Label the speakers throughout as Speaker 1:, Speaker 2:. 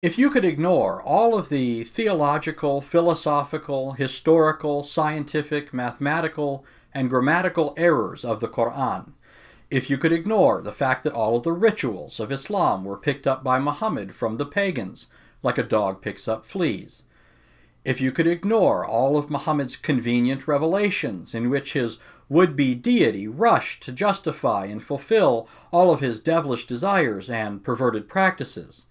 Speaker 1: If you could ignore all of the theological, philosophical, historical, scientific, mathematical, and grammatical errors of the Quran, if you could ignore the fact that all of the rituals of Islam were picked up by Muhammad from the pagans, like a dog picks up fleas, if you could ignore all of Muhammad's convenient revelations in which his would-be deity rushed to justify and fulfill all of his devilish desires and perverted practices,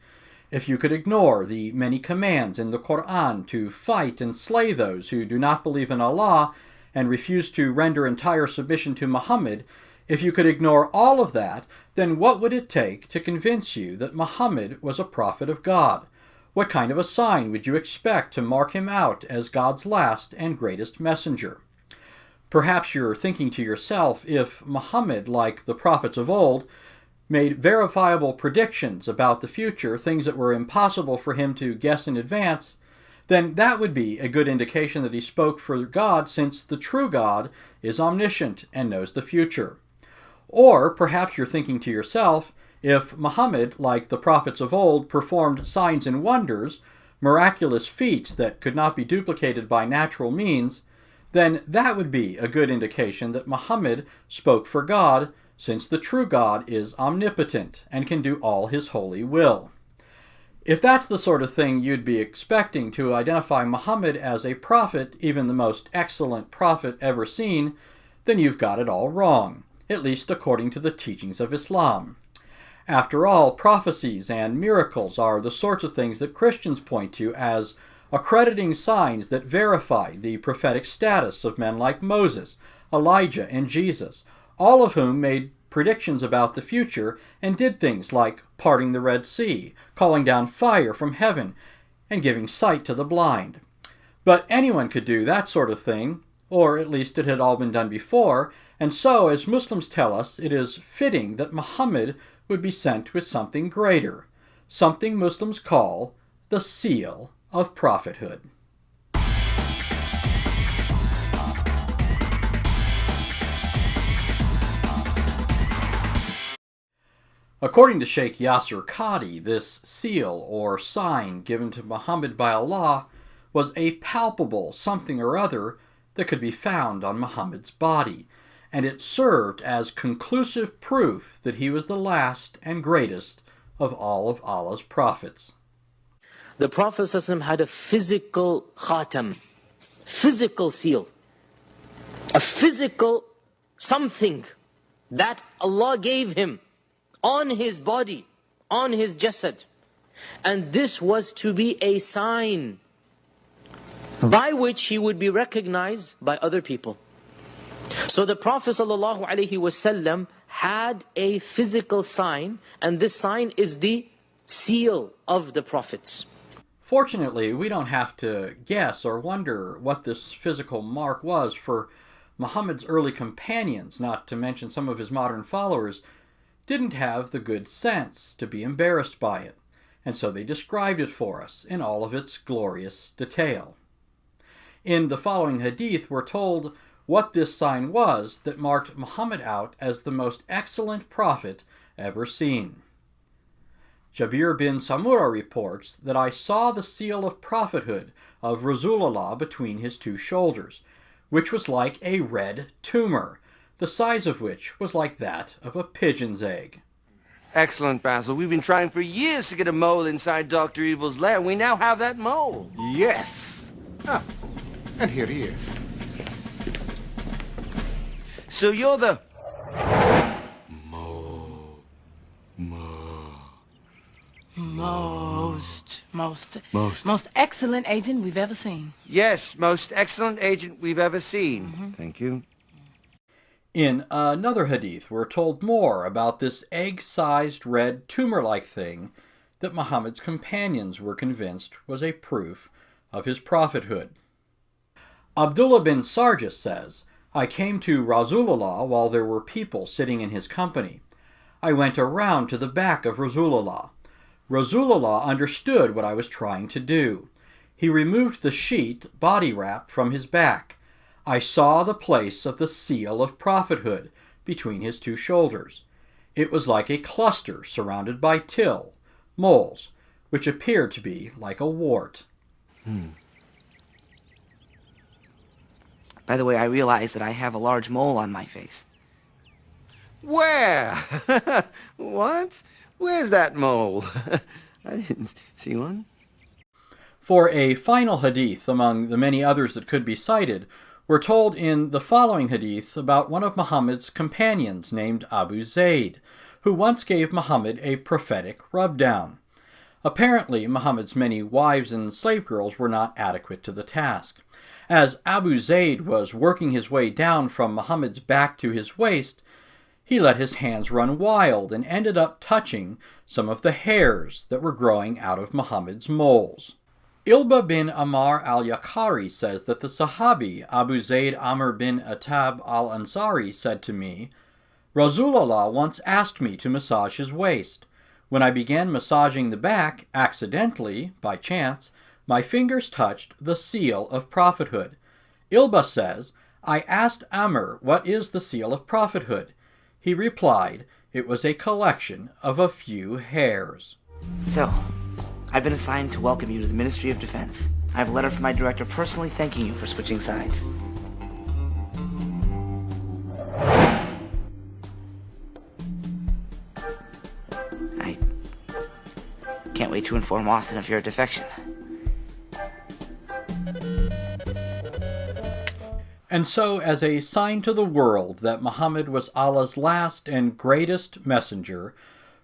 Speaker 1: if you could ignore the many commands in the Quran to fight and slay those who do not believe in Allah and refuse to render entire submission to Muhammad, if you could ignore all of that, then what would it take to convince you that Muhammad was a prophet of God? What kind of a sign would you expect to mark him out as God's last and greatest messenger? Perhaps you're thinking to yourself, if Muhammad, like the prophets of old, made verifiable predictions about the future, things that were impossible for him to guess in advance, then that would be a good indication that he spoke for God, since the true God is omniscient and knows the future. Or perhaps you're thinking to yourself, if Muhammad, like the prophets of old, performed signs and wonders, miraculous feats that could not be duplicated by natural means, then that would be a good indication that Muhammad spoke for God, since the true God is omnipotent and can do all his holy will. If that's the sort of thing you'd be expecting to identify Muhammad as a prophet, even the most excellent prophet ever seen, then you've got it all wrong, at least according to the teachings of Islam. After all, prophecies and miracles are the sorts of things that Christians point to as accrediting signs that verify the prophetic status of men like Moses, Elijah, and Jesus, all of whom made predictions about the future and did things like parting the Red Sea, calling down fire from heaven, and giving sight to the blind. But anyone could do that sort of thing, or at least it had all been done before, and so, as Muslims tell us, it is fitting that Muhammad would be sent with something greater, something Muslims call the seal of prophethood. According to Sheikh Yasser Qadi, this seal or sign given to Muhammad by Allah was a palpable something or other that could be found on Muhammad's body, and it served as conclusive proof that he was the last and greatest of all of Allah's prophets.
Speaker 2: The Prophet ﷺ had a physical khatam, physical seal, a physical something that Allah gave him on his body, on his jasad. And this was to be a sign by which he would be recognized by other people. So the Prophet ﷺ had a physical sign, and this sign is the seal of the prophets.
Speaker 1: Fortunately, we don't have to guess or wonder what this physical mark was, for Muhammad's early companions, not to mention some of his modern followers, didn't have the good sense to be embarrassed by it, and so they described it for us in all of its glorious detail. In the following hadith, we're told what this sign was that marked Muhammad out as the most excellent prophet ever seen. Jabir bin Samura reports that I saw the seal of prophethood of Rasulullah between his two shoulders, which was like a red tumor, the size of which was like that of a pigeon's egg.
Speaker 3: Excellent, Basil. We've been trying for years to get a mole inside Dr. Evil's lair. We now have that mole.
Speaker 4: Yes. Ah, and here he is.
Speaker 3: So you're the...
Speaker 5: Most excellent agent we've ever seen.
Speaker 3: Yes, most excellent agent we've ever seen. Thank you.
Speaker 1: In another hadith, we're told more about this egg-sized red tumor-like thing that Muhammad's companions were convinced was a proof of his prophethood. Abdullah bin Sarjas says, I came to Rasulullah while there were people sitting in his company. I went around to the back of Rasulullah. Rasulullah understood what I was trying to do. He removed the sheet, body wrap, from his back. I saw the place of the seal of prophethood between his two shoulders. It was like a cluster surrounded by till, moles, which appeared to be like a wart.
Speaker 6: By the way, I realize that I have a large mole on my face.
Speaker 3: Where? What? Where's that mole? I didn't see one.
Speaker 1: For a final hadith among the many others that could be cited, we're told in the following hadith about one of Muhammad's companions named Abu Zayd, who once gave Muhammad a prophetic rub-down. Apparently, Muhammad's many wives and slave girls were not adequate to the task. As Abu Zayd was working his way down from Muhammad's back to his waist, he let his hands run wild and ended up touching some of the hairs that were growing out of Muhammad's moles. Ilba bin Ammar al-Yakhari says that the Sahabi Abu Zayd Amr bin Atab al-Ansari said to me, Rasulullah once asked me to massage his waist. When I began massaging the back, accidentally, by chance, my fingers touched the seal of prophethood. Ilba says, I asked Amr, what is the seal of prophethood? He replied, it was a collection of a few hairs.
Speaker 6: So, I've been assigned to welcome you to the Ministry of Defense. I have a letter from my director personally thanking you for switching sides. I can't wait to inform Austin of your defection.
Speaker 1: And so, as a sign to the world that Muhammad was Allah's last and greatest messenger,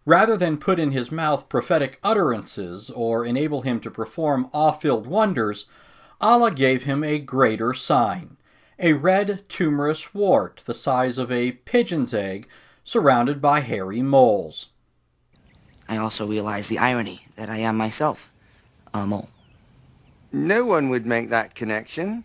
Speaker 1: rather than put in his mouth prophetic utterances or enable him to perform awe-filled wonders, Allah gave him a greater sign, a red tumorous wart the size of a pigeon's egg surrounded by hairy moles.
Speaker 6: I also realize the irony that I am myself a mole.
Speaker 3: No one would make that connection.